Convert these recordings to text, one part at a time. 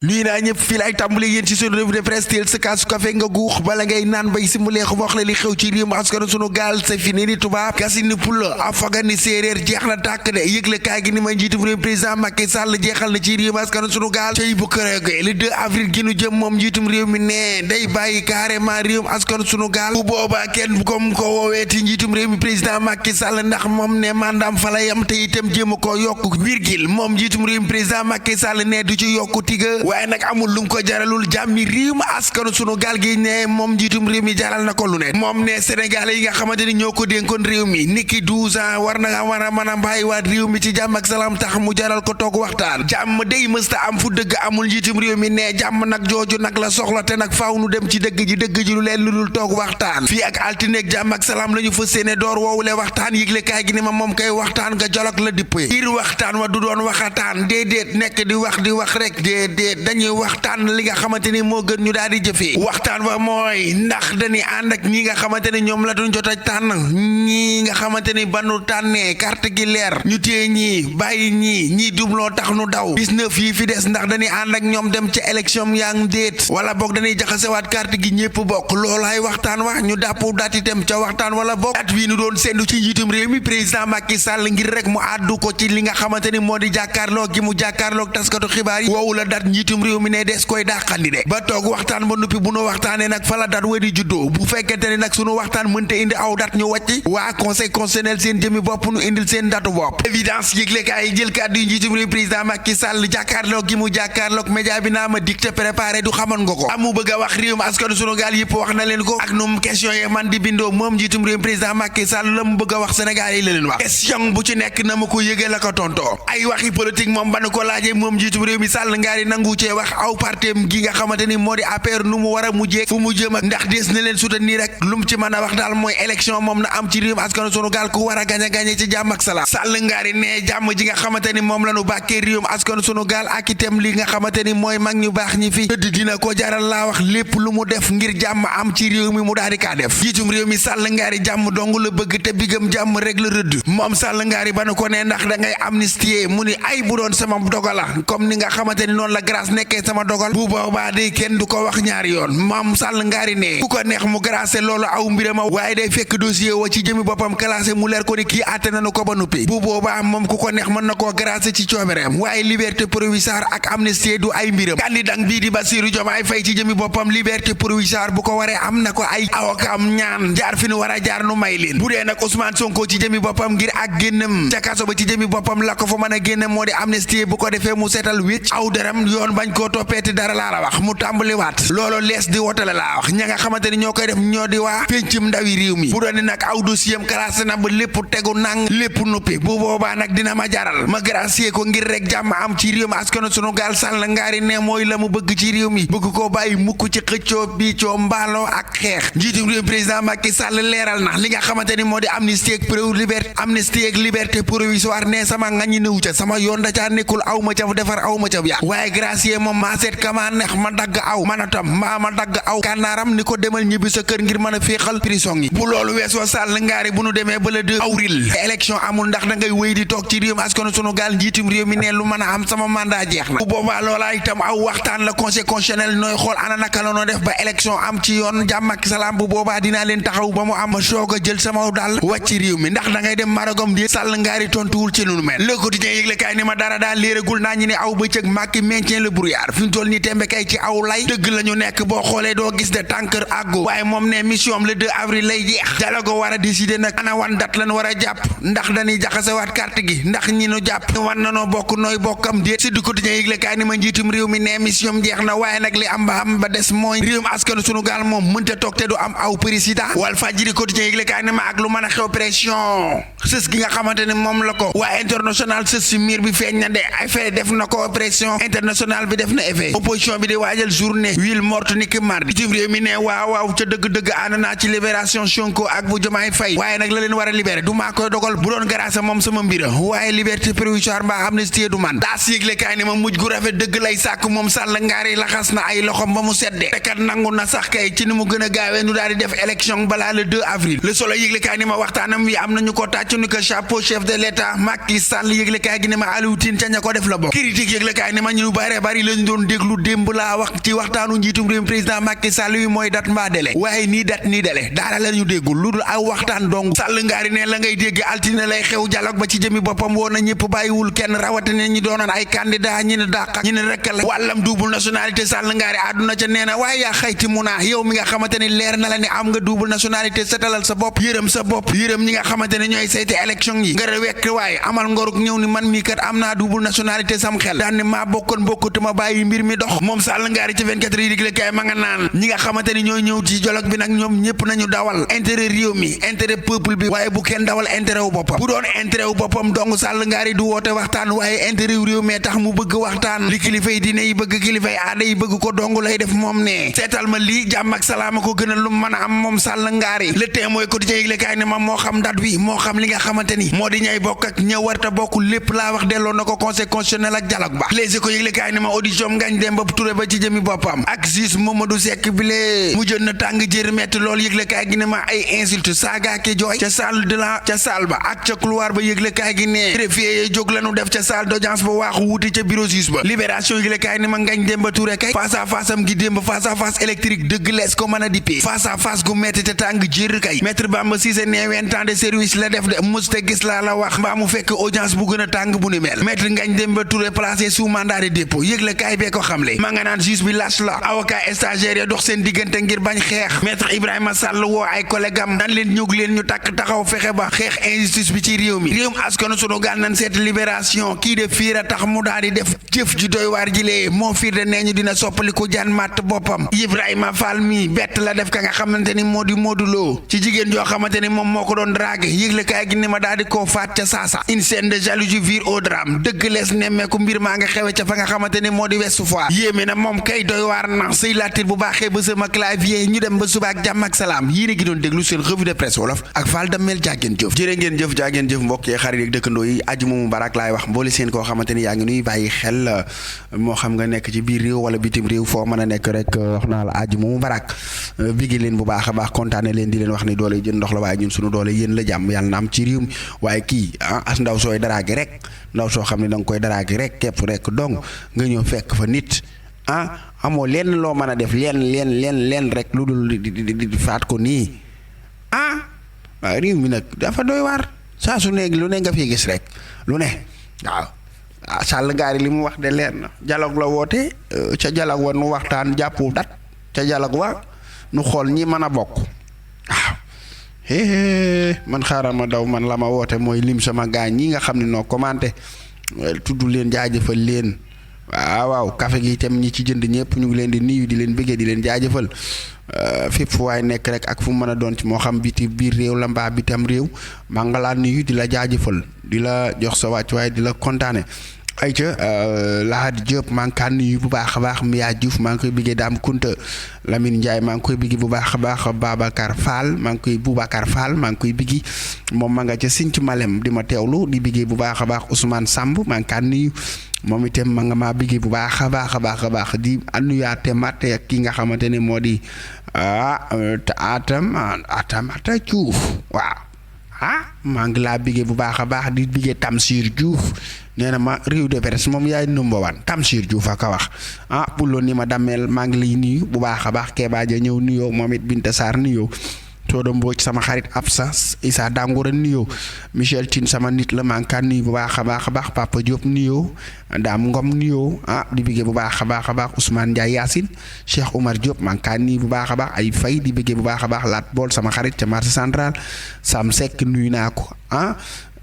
nuy naa ñëpp fii laay tàmbali yéen ci sunu revue de presse teel sa kaasu café nga guux bala ngay naan bay simbuleex wax la li xew ci réew mi askan sunu gaal sa fi ni tubaab kasi ni pula afaga ni séeréer jeex na tàkk de yëgle kaay gi ni ma njiitum réew président Macky Sall jeexal na ci réew mi askan sunu gaal cay bu kërëge le 2 avril gi nu jëm moom njiitum réew mi ne day bàyyi carrément réew mi askan sunu gaal bu boobaa kenn comme ko wooweeti njiitum réew mi président Macky Sall ndax moom ne mandaam fa la yam te itam jéem a ko yokk virgule moom njiitum réew mi président Macky Sall ne du ci yokku tiga waaye nag amul lu mu ko jaralul jàmmi réew mi askanu sunu gaal gi ne moom njiitum réew mi jaral na ko lu ne moom ne sénégalais yi nga xamante ni ñoo ko dénkoon réew mi niki 12 ans war na nga war a mën a bàyyiwaat réew mi ci jàmm ak salaam tax mu jaral ko toog waxtaan jàmm day mësta am fu dëgg amul njiitum réew mi ne jàmm nag jooju nag la soxla te nag faaw nu dem ci dëgg ji lu leen lu dul toog waxtaan fii ak altineeg jàmm ak salaam la ñu fa séene door woowule waxtaan yëgle kaay gi ni ma moom kay waxtaan nga jolog la dippee biir waxtaan wa du doon waxataan déedéet nekk di wax rek déedéet dañuy waxtaan li nga xamante ni moo gën ñu daal di jëfee waxtaan wa mooy ndax dañuy ànd ak ñi nga xamante ni ñoom la duñ jot a tànn ñii nga xamante ni ba nu tànnee carte gi leer ñu téye ñii bàyyi ñii dumloo tax nu daw 19 yi fi des ndax dañuy ànd ak ñoom dem ca élection yaa ngi déet wala boog dañuy jaxasewaat carte gi ñëpp bokk loolaay waxtaan wax ñu dàpp dati dem ca waxtaan wala bokk at wi nu doon sendu ci njiitum réew mi président Macky Sall ngir rek mu àddu ko ci li nga xamante ni moo di jàkkaarloo gi mu jàkkaarloog taskatu xibaar yi woowu la dat njiitum réew mi ne des koy dàqandi de ba toog waxtaan ba nuppi bu nu waxtaanee nag fa la dat wa di juddoo bu fekkente ni nag sunu waxtaan mënta indi aw dat ñu wàcc waa conseil constitutionnel seen jëmi bopp nu indil seen datu bopp évidence yëglekaay yi jël kàddu yu njiitum réew président Macky Sall jàkkaarloog gi mu jàkkaarloog média bi naa ma dicté préparé du xamoon nga ko amu bëgg a wax réew mi askanu sunu gaal yëpp wax na leen ko ak num question yi man di bindoo moom njiitum réew président Macky Sall la mu bëgg a wax Sénégal yi la leen wax question bu ci nekk na ma ko yëgee la ko tontoo ay waxi politique moom ba nu ko laajee moom njiitum réew mi Sall ngaari nangu cee wax aw partem gi nga xamante ni moo di APR nu mu war a mujjee fu mu jëm ak ndax des na leen soutenir rek lu mu ci mën a wax daal mooy élection moom na am ci réew askanu sunu gaal ku war a gañe ci jàmm ak salaam Sall ngaari ne jàmm ji nga xamante ni moom la nu bàkkee réew askanu sunu gaal ak itam li nga xamante ni mooy mag ñu baax ñi fi tëdd dina ko jaral laa wax lépp lu mu def ngir jàmm am ci réew mi mu daal di kaa def jiitum réew mi Sall ngaari jàmm dong la bëgg te bigam jàmm rek la rëdd moom Sall ngaari ba nu ko ne ndax da ngay amnistie mu ni ay bu doon sama dogala comme ni nga xamante ni noonu la grâce nekkee sama dogal bu boobaa day kenn du ko wax ñaari yoon moom Sall ngaari ne ku ko neex mu grâce loolu aw mbirama waaye day fekk dossier wa ci jëmi boppam classé mu leer ko ni kii àtte nañu ko ba nuppi bu boobaa moom ku ko neex mën na koo grâce ci coobereem waaye liberté provisoire ak amnistie du ay mbiram candidat bii di Bassirou Diomaye Faye ci jëmi boppam liberté provisoire bu ko waree am na ko ay awakam ñaan jaar fi nu war a jaar nu may leen bu dee nag Ousmane Sonko ci jëmi boppam ngir ak génnam ca kaso ba ci jëmi boppam la ko fa mën a génne moo di amnistie bu ko defee mu seetal wécc aw daram yoon bañ koo toppeeti dara laa la wax mu tàmbali waat loolu lees di wotale laa wax ña nga xamante ni ñoo koy def ñoo di waa péncum ndawi réew mi bu doon ni nag aw dossier am classé na ba lépp tegu nang lépp nuppi bu boobaa nag dina ma jaral ma gracier ko ngir rek jàmm am ci réew mi askanu sunu gaal Sall ngaari ne mooy la mu bëgg ci réew mi bëgg koo bàyyi mukk ci xëccoo biicoo mbaaloo ak xeex njiitum réew président Macky Sall leeral na li nga xamante ni moo di amnistie ak liberté provisoire ne sama ngañi néew ca sama yoon da caa nekkul aw ma ca defar aw ma ca yàq waaye gracier moom maa seet kama neex ma dagg aw man a tam mbaa ma dagg aw kànnaaram ni ko demal ñibbi sa kër ngir mën a féexal prison yi bu loolu weesoo Sall ngaari bu nu demee ba le 2 avril élection amul ndax da ngay wéy di toog ci réew mi askanu sunu gaal njiitum réew mi ne lu mën a am sama mandat jeex na bu boobaa loolaa itam aw waxtaan la conseil constitutionnel nooy xool ana naka la noo def ba élection am ci yoon jàmm ak salaam bu boobaa dinaa leen taxaw ba mu am soog a jël sama dal wàcc ci réew mi ndax da ngay dem maragom di Sall ngaari tontuwul ci lu mel le quotidien yëgle kaay ni ma dara daal léeragul naa ñi ne aw bëccëg Macky maintient le brouillard fi mu toll nii tembe kay ci aw lay dëgg la ñu nekk boo xoolee doo gis de tànkër àggu waaye moom ne mission am le 2 avril lay jeex dialogue war a décider nag ana wan dat lan war a jàpp ndax dañuy jaxasewaat carte gi ndax ñi nu jàpp wan nanoo bokk nooy bokkam déet si du quotidien yëgle kaay ni ma njiitum réew mi ne mission jeex na waaye nag li am ba am ba des mooy réew mi askanu sunu gaal moom mënta toog te du am aw président wal fajiri quotidien yëgle kaay ni ma ak lu mën a xew pression sës gi nga xamante ne moom la ko waa international sës si miir bi feeñ na de effet def na ko pression international bi def na effet opposition bi di waajal journée ville morte ni ki mardi njiitum réew mi ne waaw ca dëgg-dëgg ànd naa ci libération Sonko ak bu Diomaye Faye waaye nag la leen war a libéré du maa koy dogal bu doon grâce moom sama mbira waaye liberté provisoire mbaa amnistie du man daa yëgle kaay ni ma mujj gu rafet dëgg lay sàkk moom Sall ngaari laxas na ay loxom ba mu sedde tekat nangu na sax kay ci ni mu gën a gaawee nu daal di def élection balaa le 2 avril le Soleil yëgle kaay ni ma waxtaanam wi am nañu ko tàccu ni ko chapeau chef de l'état Macky Sall yëgle kaay gi ni ma Aliou Tine ca ña ko def la bokk critique yëgle kaay ni ma ñu bare bari lañ doon déglu démb laa wax ci waxtaanu njiitum réew président Macky Sall wi mooy dat mbaa dele waaye nii dat nii dele dara la ñu déggul lu dul aw waxtaan dong Sall ngaari ne la ngay dégg altine lay xew dialogue ba ci jëmi boppam woon na ñëpp bàyyiwul kenn rawatina ñi doonoon ay candidat ñi ne dàq ñi ne rek la wàllam double nationalité Sall ngaari àdduna ca nee na waaye yaa xayti mu naa yow mi nga xamante ni leer na la ni am nga double nationalité setalal sa bopp yërëm ñi nga xamante ne ñooy sayte élection yi nga wekk waaye amal ngoruk ñëw ni man mii kat am naa double nationalité sam xel daan ne maa bokkatuma bàyyi mbir mi dox moom Sall ngaari ci 24 heures yi digle kay ma nga naan ñi nga xamante ni ñooy ñëw ci dialogue bi nag ñoom ñëpp nañu dawal intérêt réew mi intérêt peuple bi waaye bu kenn dawal intérêt wu boppam bu doon intérêt wu boppam dong Sall ngaari du woote waxtaan waaye intérêt wu réew mee tax mu bëgg waxtaan li kilifay diine yi bëgg kilifay aada yi bëgg ko dong lay def moom ne seetal ma lii jàmm ak salaama ko gënal lu mën a am moom Sall ngaari le temps mooy quotidien yëgle kaay ne ma moo xam date bi moo xam li nga xamante ni moo di ñay bokk ak ña warta bokk lépp laa wax delloo na ko conseil constitutionnel ak dialogue ba Les Échos yëgle kaay ne ma audition Ngagne Demba Touré ba ci jëmi boppam ak juge Mamadou Seck bi lee mu jot na tàng jër metti lool yëgle kaay gi ne ma ay insulte saaga ki jooy ca salle ba ak ca couloir ba yëgle kaay gi ne greffier yi jóg lañu def ca salle d'audience ba waaxu wuti ca bureau juge ba libération yëgle kaay ne ma Ngagne Demba Touré kay face à face am gi démb face à face électrique dëgg lees ko mën a dippee face à face gu metti te tàng jër kay maître Bamba Cissé ne 20 ans de service la def de musta gis laa la wax mbaa mu fekk audience bu gën a tàng bu ni mel maître Ngagne Demba Touré placé sous mandat de dépôt yëgle kaay bee ko xamle ma nga naan juge bi lâche la avocat stagiaire ya dox seen diggante ngir bañ xeex maître Ibrahima Sall woo ay collègue am nan leen ñëw leen ñu takk taxaw fexe ba xeex injustice bi ci réew mi réewum askanu sunu gaal nan seet libération kii de fiir a tax mu daal di def jëf ji doy waar ji lee moo fiir de nee ñu dina soppaliku jaan màtt boppam Ibrahima Fall mi bett la def ka nga xamante ni moo di moduloo ci jigéen joo xamante ni moom moo ko doon dragué yëgle kaay gi ni ma daal di koo faat ca saasa une scène de jalousie vire au drame dëgg lees nemmeeku mbir maa nga xewe ca fa nga xamante ni moo di Ouest Foire yéeme na moom kay doy waar na sëy laatir bu baaxee ba sama clavier ñu dem ba suba ak jàmm ak salaam yéen a ngi doon déglu seen revue de presse wolof ak Fall Damel jaageen jëf jërë ngeen jëf jaageen jëf mbokk yi xarit yi dëkkandoo yi ajuma mubarak laay wax mboole seen koo xamante ni yaa ngi nuy bàyyi xel moo xam nga nekk ci biir réew wala bitim réew foo mën a nekk rek wax naa la ajuma mubarak bigi leen bu baax a baax kontaane leen di leen wax ni doole jën ndox la waaye ñun suñu doole yéen la jàmm yàlla na am ci réew mi waaye kii as ndaw sooy daraagi rek ndaw soo xam ne da nga koy daraagi rek képp rek dong nga ñëw fekk fa nit amoo lenn loo mën a def leen rek lu dul di faat ko nii waaw réew mi nag dafa doy waar saa su ne lu ne nga fi gis rek lu ne waaw Sall ngaari li mu wax de leer na dialogue la woote ca dialogue wa nu waxtaan jàppu dat ca dialogue wa nu xool ñi mën a bokk waaw man xaaral ma daw man la ma woote mooy lim sama gaañ ñi nga xam ne noo commenté tudd leen jaajëfal leen waaw café gi itam ñi ci jënd ñëpp ñu ngi leen di nuyu di leen bëggee di leen jaajëfal fépp fu waay nekk rek ak fu mu mën a doon ci moo xam biti biir réew la mbaa bitam réew maa nga laa nuyu di la jaajëfal di la jox sa wàcc waaye di la kontaane ayca Lahad Diop maa ngi kaa nuyu bu baax a baax Mia Diouf maa ngi koy biggee Dame Kunta Lamine Ndiaye maa ngi koy biggi bu baax a baax Babacar Fall maa ngi koy biggi moom ma nga ca Sinthiou Malem di ma teewlu di biggee bu baax a baax Ousmane Samb maa ngi kaa nuyu moom itam ma nga maa biggee bu baax a baax di annuyaate mat ak ki nga xamante ne moo di Atamata Diouf waaw maa ngi laa biggee bu baax a baax di biggee Tamsir Diouf nee na ma réew de presse moom yaay number one Tamsir Diouf a ka wax pulo ni ma dameel maa ngi lay nuyu bu baax a baax Keba Ja ñëw nuyoo moom it Binta Sarr nuyoo Toodo Mbooj sama xarit Absa Issa Dangoura nuyoo Michel Tine sama nit la maa ngi kaa nuyu bu baax a baax Papa Diop nuyoo Dame Ngom nuyoo di biggee bu baax a baax Ousmane Ndiaye Yacine Cheikh Oumar Diop maa ngi kaa nuyu bu baax a baax ay fay di biggee bu baax a baax Lat Bool sama xarit ca marché central Sam Seck nuyu naa ko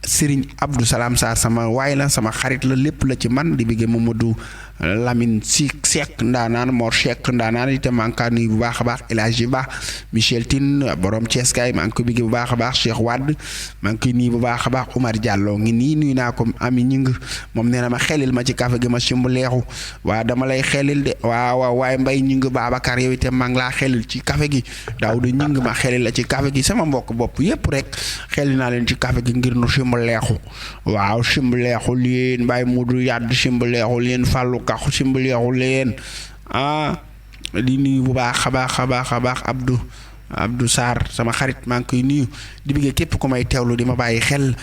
Serigne Abdou Salam Sarr sama waay la sama xarit la lépp la ci man di biggee Mamadou Lamine Seck ndaanaan Mor Cheikh ndaanaan itam maa ngi kaa nuyu bu baax a baax El Hadji Ba Michel Tine borom Thiès kaay maa ngi ko biggee bu baax a baax Cheikh Wade maa ngi koy nuyu bu baax a baax Oumar Diallo ngi nii nuyu naa ko ami ñing moom nee na ma xelil ma ci café gi ma simb leexu waa dama lay xelil de waaw waaye mbay ñing Babacar yow itam maa ngi laa xelil ci café gi daaw de ñing ma xelil la ci café gi sama mbokk bopp yépp rek xelil naa leen ci café gi ngir nu simb leexu waaw simb leexu leen mbay mudu yàdd simb leexu leen fàllu kaxu simb leexu leen di nuyu bu baax a baax Abdou Abdou Sarr sama xarit maa ngi koy nuyu di bëggee képp ku may teewlu di ma bàyyi xel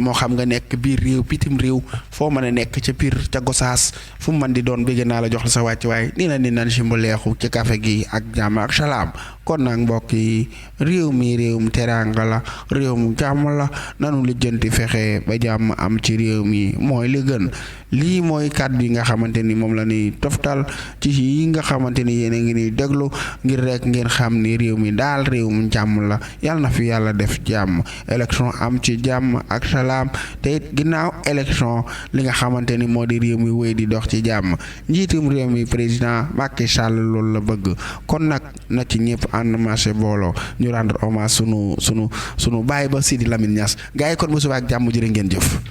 moo xam nga nekk biir réew bitim réew foo mën a nekk ca Pire ca Gosaas fu mu mën di doon bëgg naa la jox la sa wàcc waaye nii la ni naan si mbuleexu ci café gi ak jàmm ak salaam kon nag mbokk yi réew mi réewum teraanga la réewum jàmm la nanu lijjanti fexe ba jàmm am ci réew mi mooy li gën lii mooy kàddu yi nga xamante ni moom la ñuy toftal ci yi nga xamante ni yéen a ngi ñuy déglu ngir rek ngeen xam ni réew mi daal réewum jàmm la yàlla na fi yàlla def jàmm élection am ci jàmm ak salaam te it ginnaaw élection li nga xamante ni moo di réew mi wéy di dox ci jàmm njiitum réew mi président Macky Sall loolu la bëgg kon nag na ci ñëpp ànd marché booloo ñu rendre hommage sunu baay ba Sidi Lamine Niass gars yi kon bu subaa ak jàmm jërë ngeen jëf.